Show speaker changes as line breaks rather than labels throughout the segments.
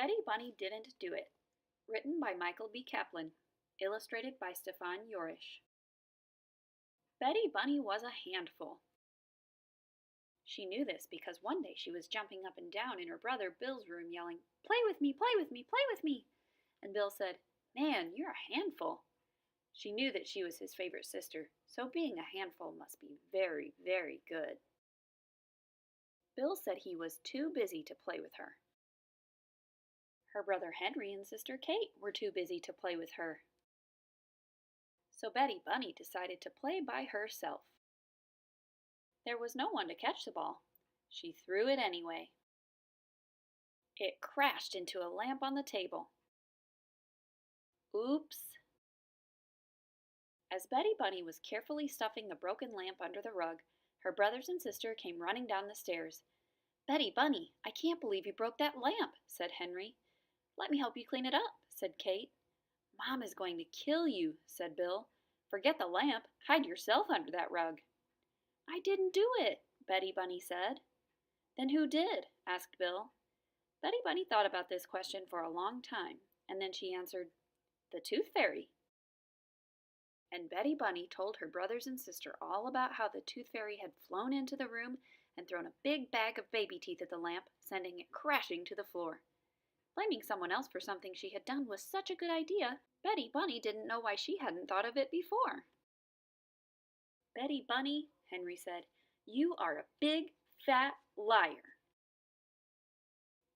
Betty Bunny Didn't Do It. Written by Michael B. Kaplan. Illustrated by Stefan Yorish. Betty Bunny was a handful. She knew this because one day she was jumping up and down in her brother Bill's room yelling, "Play with me, play with me, play with me!" And Bill said, "Man, you're a handful." She knew that she was his favorite sister, so being a handful must be very, very good. Bill said he was too busy to play with her. Her brother Henry and sister Kate were too busy to play with her. So Betty Bunny decided to play by herself. There was no one to catch the ball. She threw it anyway. It crashed into a lamp on the table. Oops! As Betty Bunny was carefully stuffing the broken lamp under the rug, her brothers and sister came running down the stairs. "Betty Bunny, I can't believe you broke that lamp," said Henry. "Let me help you clean it up," said Kate. "Mom is going to kill you," said Bill. "Forget the lamp. Hide yourself under that rug." "I didn't do it," Betty Bunny said. "Then who did?" asked Bill. Betty Bunny thought about this question for a long time, and then she answered, "The Tooth Fairy." And Betty Bunny told her brothers and sister all about how the Tooth Fairy had flown into the room and thrown a big bag of baby teeth at the lamp, sending it crashing to the floor. Blaming someone else for something she had done was such a good idea, Betty Bunny didn't know why she hadn't thought of it before. "Betty Bunny," Henry said, "you are a big, fat liar."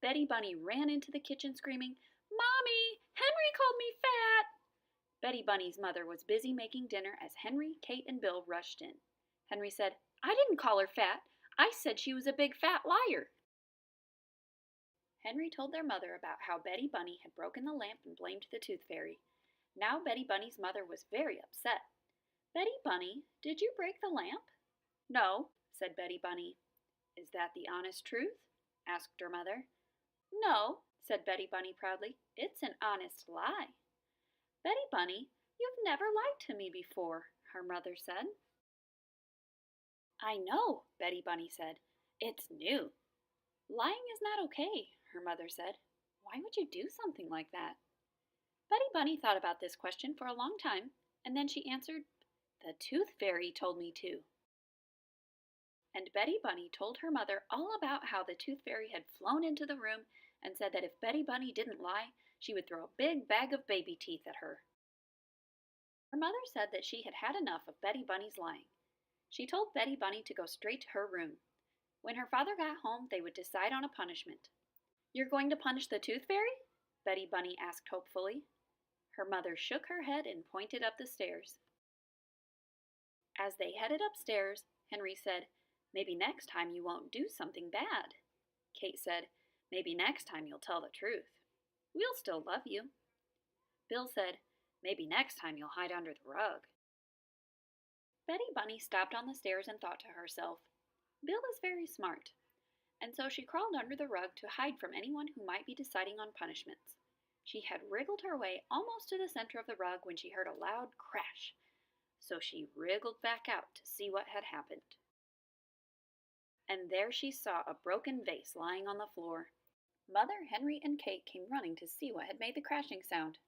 Betty Bunny ran into the kitchen screaming, "Mommy, Henry called me fat!" Betty Bunny's mother was busy making dinner as Henry, Kate, and Bill rushed in. Henry said, "I didn't call her fat. I said she was a big, fat liar." Henry told their mother about how Betty Bunny had broken the lamp and blamed the Tooth Fairy. Now Betty Bunny's mother was very upset. "Betty Bunny, did you break the lamp?" "No," said Betty Bunny. "Is that the honest truth?" asked her mother. "No," said Betty Bunny proudly. "It's an honest lie." "Betty Bunny, you've never lied to me before," her mother said. "I know," Betty Bunny said. "It's new." "Lying is not okay," her mother said. "Why would you do something like that?" Betty Bunny thought about this question for a long time, and then she answered, "The Tooth Fairy told me to." And Betty Bunny told her mother all about how the Tooth Fairy had flown into the room and said that if Betty Bunny didn't lie, she would throw a big bag of baby teeth at her. Her mother said that she had had enough of Betty Bunny's lying. She told Betty Bunny to go straight to her room. When her father got home, they would decide on a punishment. "You're going to punish the Tooth Fairy?" Betty Bunny asked hopefully. Her mother shook her head and pointed up the stairs. As they headed upstairs, Henry said, "Maybe next time you won't do something bad." Kate said, "Maybe next time you'll tell the truth. We'll still love you." Bill said, "Maybe next time you'll hide under the rug." Betty Bunny stopped on the stairs and thought to herself, "Bill is very smart." And so she crawled under the rug to hide from anyone who might be deciding on punishments. She had wriggled her way almost to the center of the rug when she heard a loud crash. So she wriggled back out to see what had happened. And there she saw a broken vase lying on the floor. Mother, Henry, and Kate came running to see what had made the crashing sound.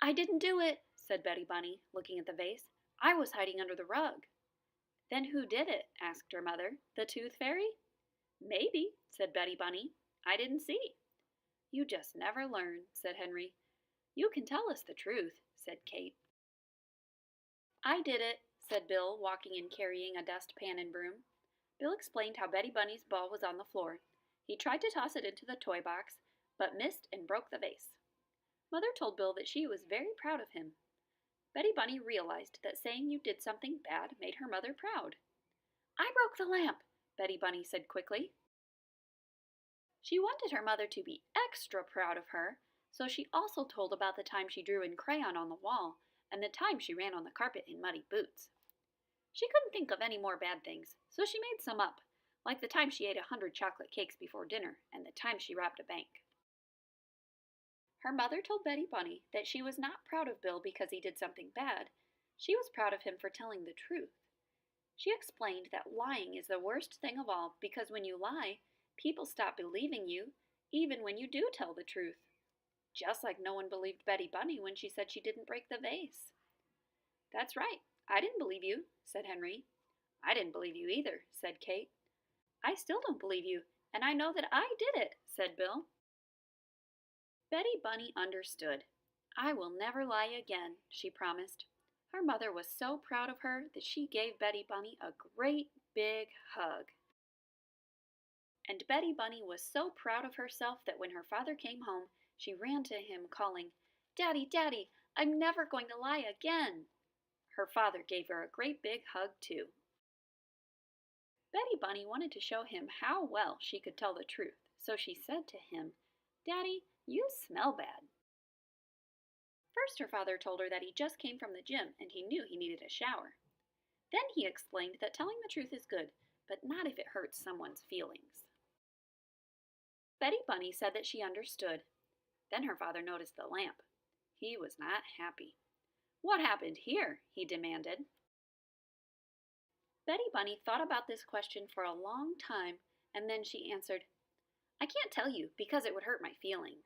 "I didn't do it," said Betty Bunny, looking at the vase. "I was hiding under the rug." "Then who did it?" asked her mother. "The Tooth Fairy?" "Maybe," said Betty Bunny. "I didn't see." "You just never learn," said Henry. "You can tell us the truth," said Kate. "I did it," said Bill, walking in carrying a dustpan and broom. Bill explained how Betty Bunny's ball was on the floor. He tried to toss it into the toy box, but missed and broke the vase. Mother told Bill that she was very proud of him. Betty Bunny realized that saying you did something bad made her mother proud. "I broke the lamp," Betty Bunny said quickly. She wanted her mother to be extra proud of her, so she also told about the time she drew in crayon on the wall and the time she ran on the carpet in muddy boots. She couldn't think of any more bad things, so she made some up, like the time she ate 100 chocolate cakes before dinner and the time she robbed a bank. Her mother told Betty Bunny that she was not proud of Bill because he did something bad. She was proud of him for telling the truth. She explained that lying is the worst thing of all because when you lie, people stop believing you, even when you do tell the truth. Just like no one believed Betty Bunny when she said she didn't break the vase. That's right. I didn't believe you, said Henry. I didn't believe you either, said Kate. I still don't believe you, and I know that I did it, said Bill. Betty Bunny understood. I will never lie again, she promised. Her mother was so proud of her that she gave Betty Bunny a great big hug. And Betty Bunny was so proud of herself that when her father came home, she ran to him calling, Daddy, Daddy, I'm never going to lie again. Her father gave her a great big hug too. Betty Bunny wanted to show him how well she could tell the truth, so she said to him, Daddy, you smell bad. First, her father told her that he just came from the gym and he knew he needed a shower. Then he explained that telling the truth is good, but not if it hurts someone's feelings. Betty Bunny said that she understood. Then her father noticed the lamp. He was not happy. What happened here? He demanded. Betty Bunny thought about this question for a long time, and then she answered, I can't tell you because it would hurt my feelings.